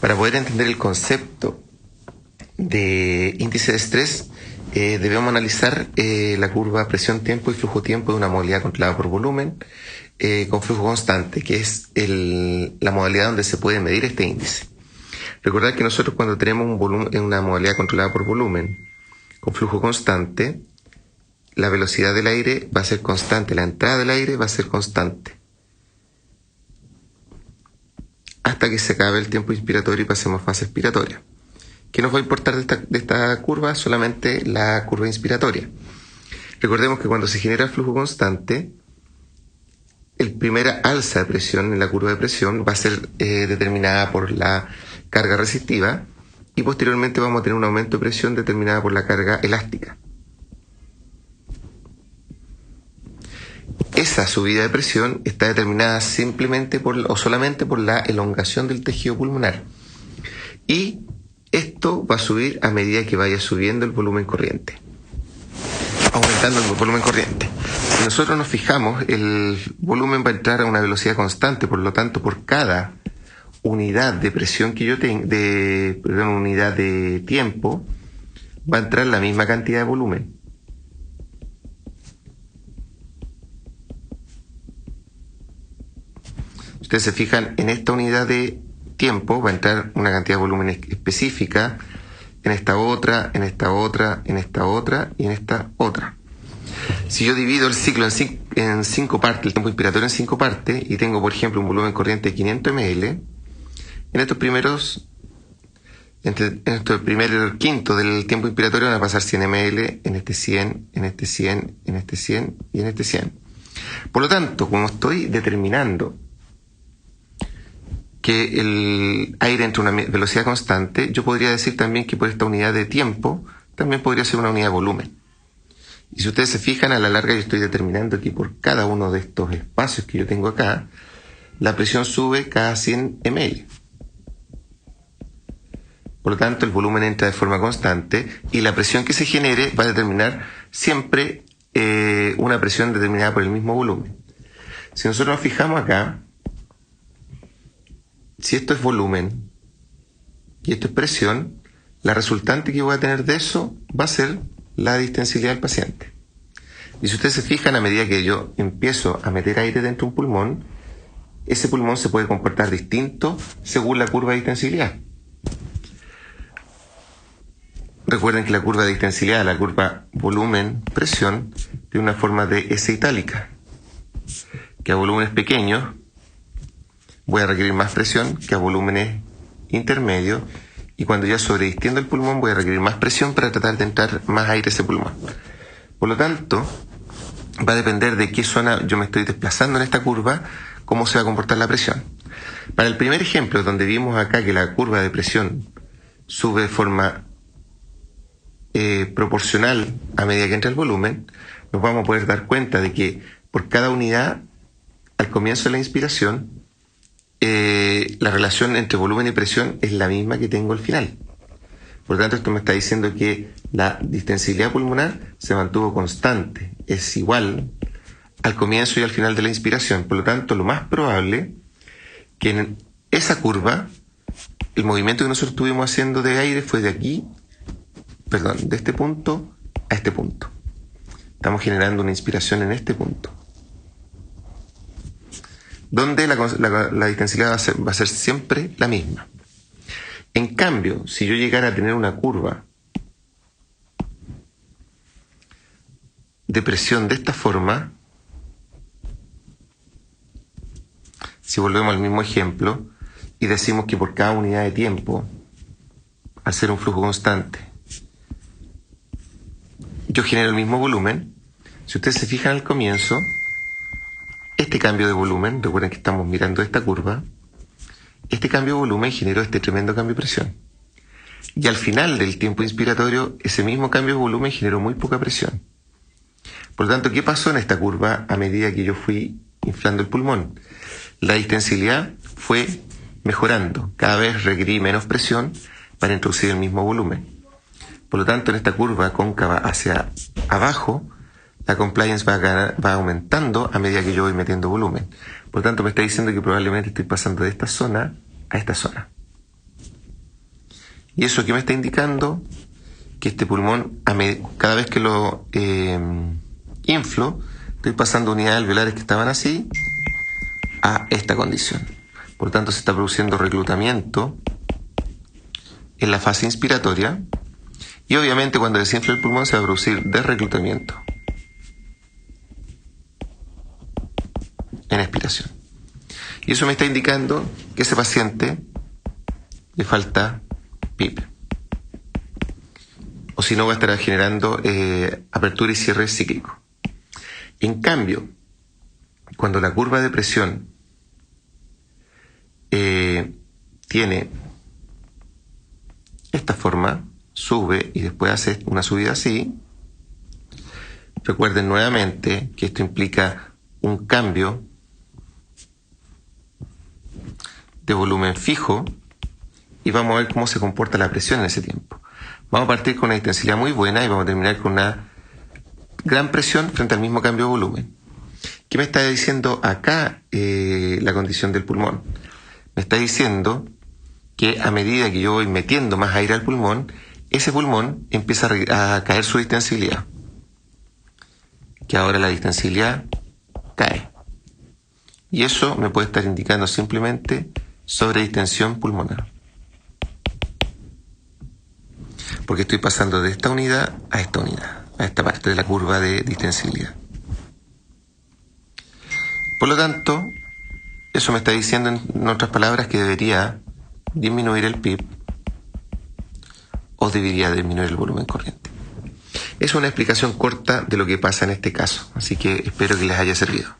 Para poder entender el concepto de índice de estrés, debemos analizar la curva presión-tiempo y flujo-tiempo de una modalidad controlada por volumen con flujo constante, que es la modalidad donde se puede medir este índice. Recordad que nosotros cuando tenemos un volumen en una modalidad controlada por volumen con flujo constante, la velocidad del aire va a ser constante, la entrada del aire va a ser constante, hasta que se acabe el tiempo inspiratorio y pasemos a fase expiratoria. ¿Qué nos va a importar de esta curva? Solamente la curva inspiratoria. Recordemos que cuando se genera el flujo constante, el primera alza de presión en la curva de presión va a ser determinada por la carga resistiva y posteriormente vamos a tener un aumento de presión determinada por la carga elástica. Esa subida de presión está determinada simplemente o solamente por la elongación del tejido pulmonar. Y esto va a subir a medida que vaya subiendo el volumen corriente, aumentando el volumen corriente. Si nosotros nos fijamos, el volumen va a entrar a una velocidad constante, por lo tanto, por cada unidad de presión que yo tenga, unidad de tiempo, va a entrar la misma cantidad de volumen. Ustedes se fijan, en esta unidad de tiempo va a entrar una cantidad de volumen específica, en esta otra, en esta otra, en esta otra y en esta otra. Si yo divido el ciclo en 5 partes, el tiempo inspiratorio en 5 partes, y tengo, por ejemplo, un volumen corriente de 500 ml, en estos primeros, en este primer quinto del tiempo inspiratorio van a pasar 100 ml, en este 100, en este 100, en este 100 y en este 100. Por lo tanto, como estoy determinando que el aire entra a una velocidad constante, yo podría decir también que por esta unidad de tiempo también podría ser una unidad de volumen. Y si ustedes se fijan, a la larga yo estoy determinando que por cada uno de estos espacios que yo tengo acá, la presión sube cada 100 ml. Por lo tanto, el volumen entra de forma constante y la presión que se genere va a determinar siempre una presión determinada por el mismo volumen. Si nosotros nos fijamos acá, si esto es volumen y esto es presión, la resultante que voy a tener de eso va a ser la distensibilidad del paciente. Y si ustedes se fijan, a medida que yo empiezo a meter aire dentro de un pulmón, ese pulmón se puede comportar distinto según la curva de distensibilidad. Recuerden que la curva de distensibilidad, la curva volumen-presión, tiene una forma de S itálica, que a volúmenes pequeños voy a requerir más presión que a volúmenes intermedios, y cuando ya sobredistiendo el pulmón voy a requerir más presión para tratar de entrar más aire a ese pulmón. Por lo tanto, va a depender de qué zona yo me estoy desplazando en esta curva, cómo se va a comportar la presión. Para el primer ejemplo, donde vimos acá que la curva de presión sube de forma proporcional a medida que entra el volumen, nos vamos a poder dar cuenta de que por cada unidad, al comienzo de la inspiración, la relación entre volumen y presión es la misma que tengo al final. Por lo tanto, esto me está diciendo que la distensibilidad pulmonar se mantuvo constante, es igual al comienzo y al final de la inspiración. Por lo tanto, lo más probable que en esa curva el movimiento que nosotros estuvimos haciendo de aire fue de este punto a este punto. Estamos generando una inspiración en este punto, donde la distensibilidad va a ser siempre la misma. En cambio, si yo llegara a tener una curva de presión de esta forma, si volvemos al mismo ejemplo y decimos que por cada unidad de tiempo, al ser un flujo constante, yo genero el mismo volumen, si ustedes se fijan al comienzo, este cambio de volumen, recuerden que estamos mirando esta curva, este cambio de volumen generó este tremendo cambio de presión. Y al final del tiempo inspiratorio, ese mismo cambio de volumen generó muy poca presión. Por lo tanto, ¿qué pasó en esta curva a medida que yo fui inflando el pulmón? La distensibilidad fue mejorando. Cada vez requerí menos presión para introducir el mismo volumen. Por lo tanto, en esta curva cóncava hacia abajo, la compliance va aumentando a medida que yo voy metiendo volumen. Por lo tanto, me está diciendo que probablemente estoy pasando de esta zona a esta zona. ¿Y eso qué me está indicando? Que este pulmón, cada vez que lo inflo, estoy pasando unidades alveolares que estaban así a esta condición. Por tanto, se está produciendo reclutamiento en la fase inspiratoria y obviamente cuando desinfle el pulmón se va a producir desreclutamiento en expiración. Y eso me está indicando que a ese paciente le falta PIP. O si no, va a estar generando apertura y cierre cíclico. En cambio, cuando la curva de presión tiene esta forma, sube y después hace una subida así, recuerden nuevamente que esto implica un cambio de volumen fijo y vamos a ver cómo se comporta la presión en ese tiempo. Vamos a partir con una intensidad muy buena y vamos a terminar con una gran presión frente al mismo cambio de volumen. ¿Qué me está diciendo acá la condición del pulmón? Me está diciendo que a medida que yo voy metiendo más aire al pulmón, ese pulmón empieza a caer su distensibilidad. Que ahora la distensibilidad cae. Y eso me puede estar indicando simplemente sobredistensión pulmonar. Porque estoy pasando de esta unidad, a esta parte de la curva de distensibilidad. Por lo tanto, eso me está diciendo, en otras palabras, que debería disminuir el PIB o debería disminuir el volumen corriente. Es una explicación corta de lo que pasa en este caso, así que espero que les haya servido.